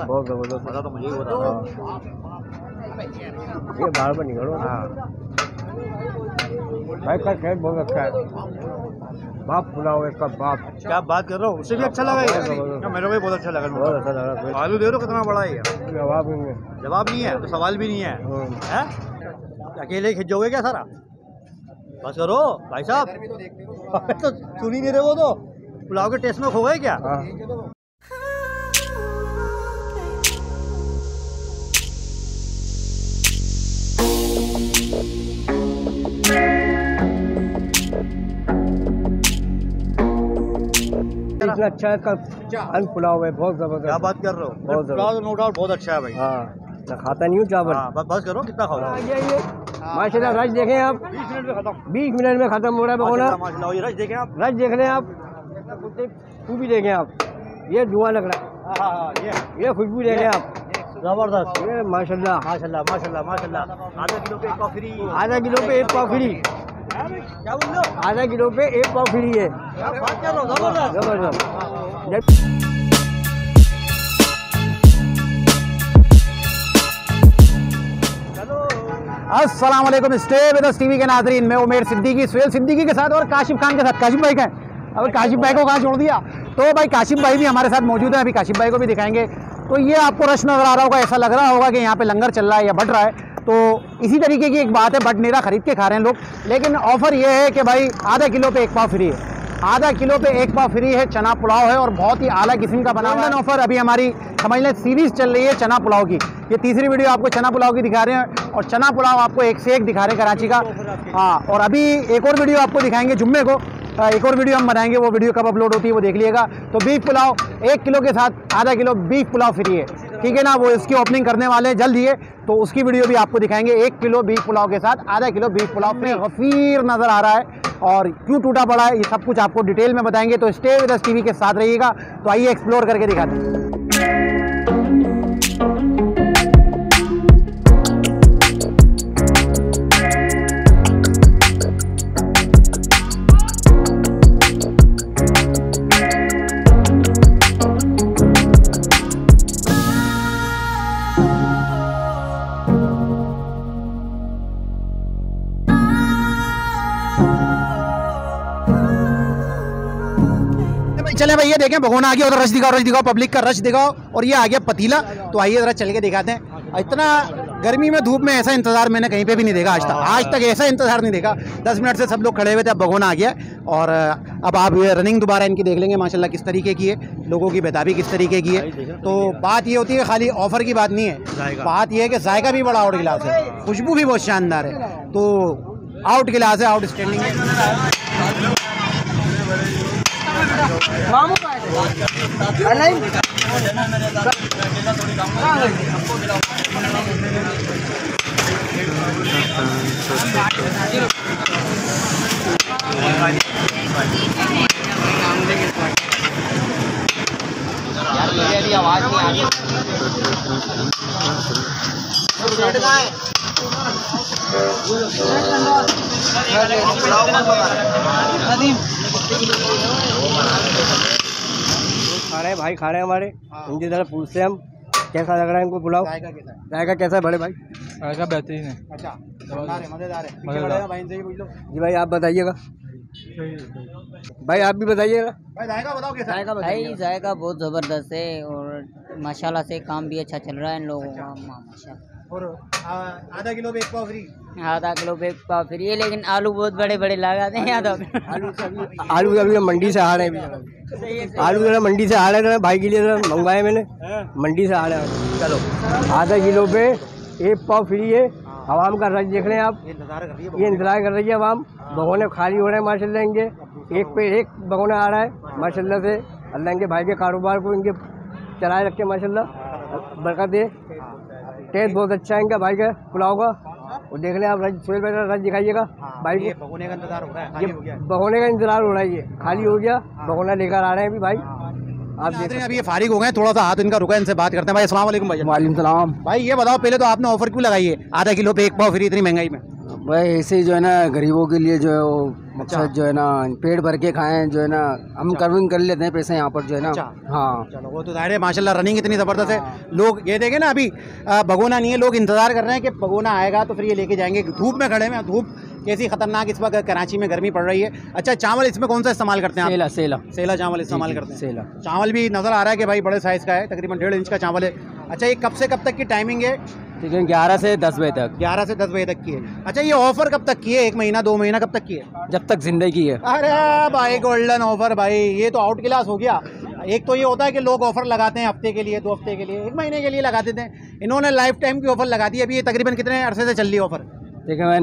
बहुत जबरदस्त मजा तो मुझे ही बता। ये बाहर पर निकलो। भाई का टेस्ट बहुत अच्छा है। बाप पुलाव इसका बाप। क्या बात कर रहे हो, उससे भी अच्छा लगा ये। मेरे को भी बहुत अच्छा लगा। बहुत अच्छा लगा। आलू दे दो कितना बड़ा है। जवाब नहीं है तो सवाल भी नहीं है। अकेले खिंचोगे क्या सारा? बस करो भाई साहब। तो सुन ही नहीं रहे वो तो पुलाव के टेस्ट में खो गए क्या? इतना अच्छा है पुलाव है, बहुत जबरदस्त। क्या बात कर रहे हो? बहुत पुलाव नो डाउट बहुत अच्छा है भाई। मैं खाता नहीं हूँ चावल। बस करो कितना खाओ। माशाल्लाह रस देखें आप। 20 मिनट में खत्म हो रहा है भगोना। रस देखें आप। रस देख लें आप। खूबी देखें आप। ये धुआं लग रहा है। ये खुशबू देखें आप। जबरदस्त। ये माशाल्लाह माशाल्लाह माशाल्लाह माशाल्लाह। आधा किलो पे एक पाव फ्री। आधा किलो पे एक पाव फ्री। क्या बोल रहे हो? आधा किलो पे एक पाव फ्री है। क्या बात कर रहे हो? जबरदस्त जबरदस्त। अस्सलाम वालेकुम। स्टे विद अस टीवी के नाज़रीन, मैं उमेर सिद्दीकी, सुहेल सिद्दीकी के साथ और काशिफ खान के साथ। काशिफ भाई का है, अब काशिफ भाई को कहाँ छोड़ दिया? तो भाई काशिफ भाई भी हमारे साथ मौजूद है, अभी काशिफ भाई को भी दिखाएंगे। तो ये आपको रश नज़र आ रहा होगा, ऐसा लग रहा होगा कि यहाँ पे लंगर चल रहा है या बट रहा है। तो इसी तरीके की एक बात है, बट नीरा खरीद के खा रहे हैं लोग। लेकिन ऑफर ये है कि भाई आधा किलो पे एक पाव फ्री है। आधा किलो पे एक पाव फ्री है। चना पुलाव है और बहुत ही आला किस्म का बना हुआ ऑफर। अभी हमारी समझ लें सीरीज चल रही है चना पुलाव की। ये तीसरी वीडियो आपको चना पुलाव की दिखा रहे हैं और चना पुलाव आपको एक से एक दिखा रहे हैं कराची का। हाँ, और अभी एक और वीडियो आपको दिखाएंगे जुम्मे को। एक और वीडियो हम बनाएंगे, वो वीडियो कब अपलोड होती है वो देख लीजिएगा। तो बीफ पुलाव 1 किलो के साथ आधा किलो बीफ पुलाव फ्री है, ठीक है ना। वो इसकी ओपनिंग करने वाले हैं जल्द ही है, तो उसकी वीडियो भी आपको दिखाएंगे। 1 किलो बीफ पुलाव के साथ आधा किलो बीफ पुलाव फ्री। गफीर नज़र आ रहा है और क्यों टूटा पड़ा है ये सब कुछ आपको डिटेल में बताएंगे। तो स्टे विद अस टीवी के साथ रहिएगा। तो आइए एक्सप्लोर करके दिखाते हैं। चले भाई, ये देखें भगोना आ गया, उधर रश दिखाओ, पब्लिक का रश दिखाओ। और ये आ गया पतीला। तो आइए जरा चल के दिखाते हैं। इतना गर्मी में धूप में ऐसा इंतजार मैंने कहीं पे भी नहीं देखा आज तक ऐसा इंतजार नहीं देखा। 10 मिनट से सब लोग खड़े हुए थे, अब भगोना आ गया। और अब आप ये रनिंग दोबारा इनकी देख लेंगे माशाल्लाह किस तरीके की है, लोगों की बेताबी किस तरीके की है। तो बात ये होती है खाली ऑफर की बात नहीं है, बात ये है कि जायका भी बड़ा आउट गिलास है, खुशबू भी बहुत शानदार है। तो आउट गिलास है, आउट स्टैंडिंग है। आवाज नहीं आ रही। खा रहे हैं भाई, खा रहे हैं हमारे। इनकी तरफ पूछते हैं हम कैसा लग रहा है इनको पुलाव। जाएगा कैसा है बड़े भाई? जायका बेहतरीन है। अच्छा, मजेदार है। जी भाई आप बताइएगा। भाई आप भी बताइएगा। भाई जायका बताओ कैसा है? भाई जायका बहुत ज़बरदस्त है और माशाल्लाह से काम भी अच्छा चल रहा है इन लोगों का माशाल्लाह। और आधा किलो पे एक पाव फ्री। आधा किलो पे एक पाव फ्री है, लेकिन आलू बहुत बड़े बड़े लगाते हैं। आलू अभी मंडी से आ रहे हैं। आलू जरा मंडी से आ रहे थे, भाई के लिए मंगवाए मैंने, मंडी से आ रहे हैं। चलो आधा किलो पे एक पाव फ्री है। आवाम का रश देख रहे हैं आप, ये इंतजार कर रही है आवाम। भगोने खाली हो रहे हैं माशाल्लाह इनके, एक पे एक भगोना आ रहा है माशाल्लाह से। अल्लाह इनके भाई के कारोबार को इनके चलाए रखे माशाल्लाह, बरकत दे। टेस्ट बहुत अच्छा है इनका भाई का पुलाव का। और देख रहे हैं आप रश दिखाइएगा भाई को। भगोने का इंतजार हो रहा है, भगोने का इंतजार हो रहा है, ये खाली हो गया। भगोना लेकर आ रहे हैं अभी भाई। आप देख रहे हैं अभी ये फारिग हो गए, थोड़ा सा हाथ इनका रुका है, इनसे बात करते हैं। भाई अस्सलाम वालेकुम। भाई वालेकुम सलाम। भाई ये बताओ पहले तो आपने ऑफर क्यों लगाई है आधा किलो पे एक पाव फ्री इतनी महंगाई में? भाई ऐसे ही जो है ना गरीबों के लिए जो है वो मकसद जो है ना पेट भर के खाएं, जो है ना हम कर्म कर लेते हैं पैसे यहाँ पर जो है ना। अच्छा। हाँ चलो वो तो जाहिर है, माशाल्लाह रनिंग इतनी ज़बरदस्त है। लोग ये देखें ना, अभी भगोना नहीं है, लोग इंतज़ार कर रहे हैं कि भगोना आएगा तो फिर ये लेके जाएंगे। धूप में खड़े हैं, धूप कैसी खतरनाक इस वक्त कराची में गर्मी पड़ रही है। अच्छा, चावल इसमें कौन सा इस्तेमाल करते हैं आप? सेला सेला सेला चावल इस्तेमाल करते हैं। सेला चावल भी नज़र आ रहा है कि भाई बड़े साइज़ का है, तकरीबन 1.5 इंच का चावल है। अच्छा, ये कब से कब तक की टाइमिंग है? ठीक है, 11 से 10 बजे तक। 11 से 10 बजे तक की है। अच्छा, ये ऑफर कब तक की है? 1 महीना 2 महीना कब तक की है? जब तक जिंदगी है। अरे भाई गोल्डन ऑफर भाई, ये तो आउट क्लास हो गया। एक तो ये होता है कि लोग ऑफर लगाते हैं हफ्ते के लिए, 2 हफ्ते के लिए, 1 महीने के लिए लगा देते हैं। इन्होंने लाइफ टाइम की ऑफर लगा दी। अभी ये तकरीबन कितने अरसे से चल रही है ऑफर? देखिए मैं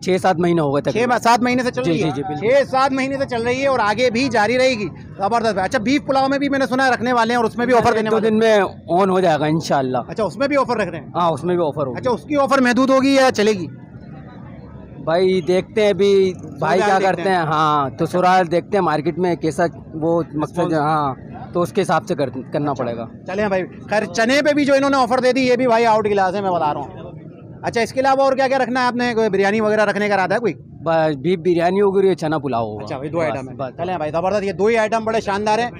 6-7 महीने हो गए तक। 6-7 महीने से चल रही है। जी, बिल्कुल। 6-7 महीने से चल रही है और आगे भी जारी रहेगी। जबरदस्त। अच्छा, बीफ पुलाव में भी मैंने सुना है रखने वाले हैं और उसमें भी ऑफर देने 2 वाले दिन में ऑन हो जाएगा इंशाल्लाह। अच्छा, उसमें भी ऑफर रख रहे हैं? हाँ उसमें भी ऑफर होगा। अच्छा, उसकी ऑफर महदूद होगी या चलेगी? भाई देखते हैं अभी भाई क्या देखते करते हैं। हाँ तो सुराल देखते हैं मार्केट में कैसा वो मकसद। हाँ तो उसके हिसाब से करना पड़ेगा। चले भाई। खैर, चने पे भी जो इन्होंने ऑफर दे दी, ये भी भाई आउट क्लास है, मैं बता रहा हूँ। अच्छा, इसके अलावा और क्या क्या रखना है आपने? कोई बिरयानी वगैरह रखने का इरादा है कोई? बस बीफ बिरयानी होगी, चना पुलाव होगा। अच्छा भाई, 2 आइटम है। बस। चलें भाई, ज़बरदस्त। ये 2 ही आइटम बड़े शानदार हैं।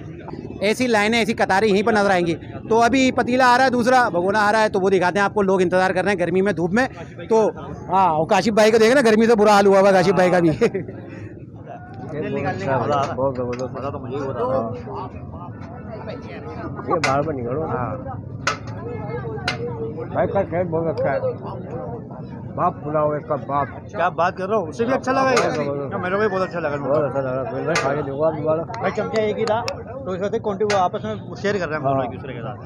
ऐसी लाइनें, ऐसी कतारें यहीं पर नजर आएंगी। तो अभी पतीला आ रहा है, दूसरा भगोना आ रहा है, तो वो दिखाते हैं आपको। लोग इंतजार कर रहे हैं गर्मी में, धूप में। तो हाँ, और काशिफ भाई को देखे ना, गर्मी से बुरा हाल हुआ हुआ काशिफ भाई का भी। बहुत जबरदस्त मजा तो मुझे ही हो रहा ये बाहर पर निकलो। भाई का टेस्ट बहुत अच्छा है। बाप पुलाव है इसका, बाप। क्या बात कर रहा हूँ, उससे भी अच्छा लगा ये? मेरे को भी बहुत अच्छा लगा। बहुत अच्छा लग रहा है। खा के देखो आप दोबारा। भाई चमचा एक ही था, तो इस वजह से वो आपस में शेयर कर रहे हैं एक दूसरे के साथ।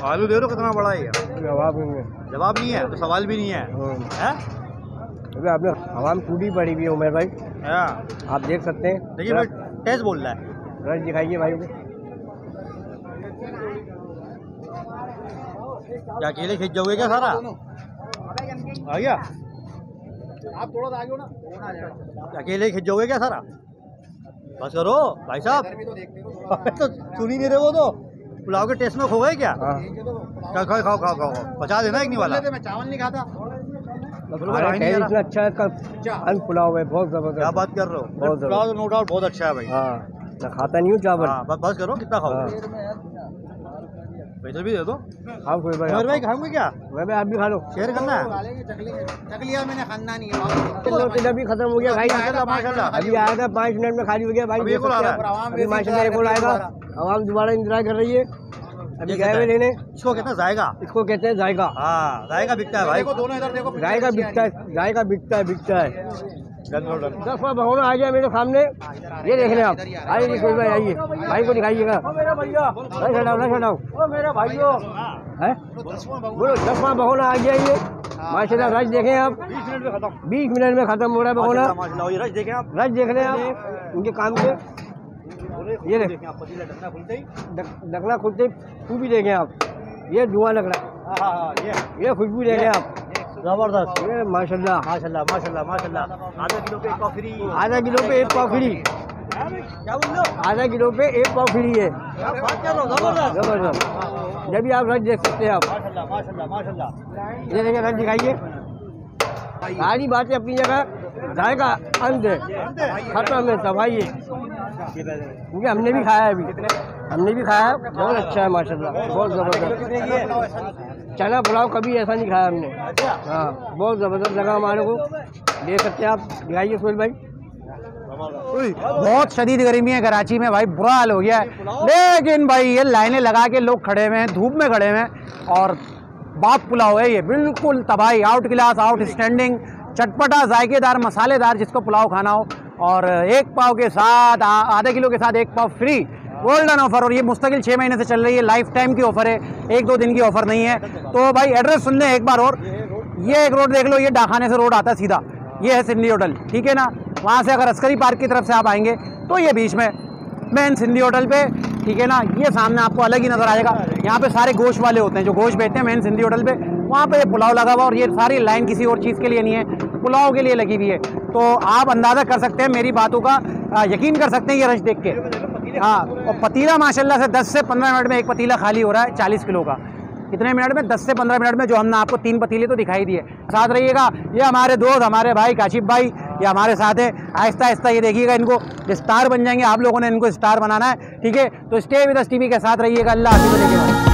आलू दे दो, कितना बड़ा है ये? जवाब नहीं है। जवाब नहीं है तो सवाल भी नहीं है। हैं? अभी आपने हवा में टूटी पड़ी हुई है उमेर भाई, हाँ। आप देख सकते हैं। देखिए भाई, टेस्ट बोल रहा है। रस दिखाइए भाई को। क्या अकेले खींच जाओगे क्या सारा? आ गया? आप थोड़ा आगे हो ना। अकेले खींच जाओगे क्या सारा? बस करो भाई साहब। तो सुन ही नहीं रहे वो तो। पुलाव के टेस्ट में खो गए क्या? खाओ खाओ खाओ खाओ, बचा देना एक नहीं वाला। मैं चावल नहीं खाता। इतना अच्छा है पुलाव है, बहुत जबरदस्त। क्या बात कर रहे हो? बहुत पुलाव तो नो डाउट बहुत अच्छा है भाई। हाँ, मैं खाता नहीं हूँ चावल। हाँ, बस करो, कितना खाओ? पैसे भी दे दो। आप कोई भाई खाऊंगे क्या? भाई आप भी खा लो। शेयर करना है। चकलिया मैंने खाना नहीं है। अभी खत्म हो गया भाई, माशाल्लाह। अभी आया था 5 मिनट में खाली हो गया भाई। अभी माशाल्लाह एक और आएगा। आवाम दोबारा इंतजार कर रही है। अभी गए हुए लेने। इसको कहते हैं जायका। इसको कहते हैं जायका। हाँ, जायका बिकता है भाई। दोनों इधर देखो, जायका बिकता है, जायका बिकता है। 10 भगोना आ गया मेरे सामने, ये देख रहे हैं आप। आइए कोई भाई, आइए भाई को दिखाइएगा। मेरे भाइयों है बोलो, 10वां भगोना आ गया ये। माशाल्लाह, रज देखें आप। 20 मिनट में खत्म हो रहा है भगोना। रज देखें आप, रज देख रहे हैं आप उनके काम के। ये ढकना खुलते तू भी देखें आप, ये धुआं लग रहा है, ये खुशबू देखें आप। जबरदस्त। ये माशाल्लाह माशाल्लाह माशाल्लाह माशाल्लाह। आधा किलो पे 1 पाव फ्री। आधा किलो पे 1 पाव फ्री। क्या बोल रहे हो? आधा किलो पे 1 पाव फ्री है। क्या बात कर रहे हो? जबरदस्त जबरदस्त। जब भी आप रज देख सकते हैं आप। माशाल्लाह माशाल्लाह माशाल्लाह। ये देखिए, रज दिखाइए। सारी बातें अपनी जगह, जाएगा अंत है, खत्म है, सफाई है। क्योंकि हमने भी खाया है, अभी हमने भी खाया है, बहुत अच्छा है माशाल्लाह, बहुत ज़बरदस्त। चना पुलाव कभी ऐसा नहीं खाया हमने। हाँ, बहुत ज़बरदस्त लगा हमारे को। देख सकते हैं आप, दिखाइए सोहेल भाई। बहुत शदीद गर्मी है कराची में भाई, बुरा हाल हो गया है। लेकिन भाई ये लाइनें लगा के लोग खड़े हुए हैं, धूप में खड़े हुए हैं। और बाप पुलाव है ये, बिल्कुल तबाही, आउट क्लास, आउट स्टैंडिंग, चटपटा, जायकेदार, मसालेदार, जिसको पुलाव खाना हो। और 1 पाव के साथ, आधे किलो के साथ 1 पाव फ्री, गोल्डन ऑफर। और ये मुस्तकिल 6 महीने से चल रही है, लाइफ टाइम की ऑफर है, 1-2 दिन की ऑफर नहीं है। तो भाई एड्रेस सुन लें एक बार और। ये एक रोड देख लो, ये डाखाने से रोड आता है सीधा, ये है सिंधी होटल, ठीक है ना। वहाँ से अगर अस्करी पार्क की तरफ से आप आएंगे तो ये बीच में मेन सिंधी होटल पे, ठीक है ना। ये सामने आपको अलग ही नज़र आएगा। यहाँ पे सारे गोश्त वाले होते हैं जो गोश्त बेचते हैं मेन सिंधी होटल पे, वहाँ पे ये पुलाव लगा हुआ। और ये सारी लाइन किसी और चीज़ के लिए नहीं है, पुलाव के लिए लगी हुई है। तो आप अंदाज़ा कर सकते हैं मेरी बातों का, यकीन कर सकते हैं ये रश देख के। हाँ, और पतीला माशाल्लाह से 10 से 15 मिनट में एक पतीला खाली हो रहा है 40 किलो का। कितने मिनट में, 10 से 15 मिनट में, जो हमने आपको 3 पतीले तो दिखाई दिए। साथ रहिएगा। ये हमारे दोस्त, हमारे भाई काशिफ भाई, ये हमारे साथ है। आहिस्ता आहिस्ता ये देखिएगा, इनको स्टार बन जाएंगे। आप लोगों ने इनको स्टार बनाना है, ठीक है। तो स्टे विद अस टीवी के साथ रहिएगा। अल्लाह हाफिज़।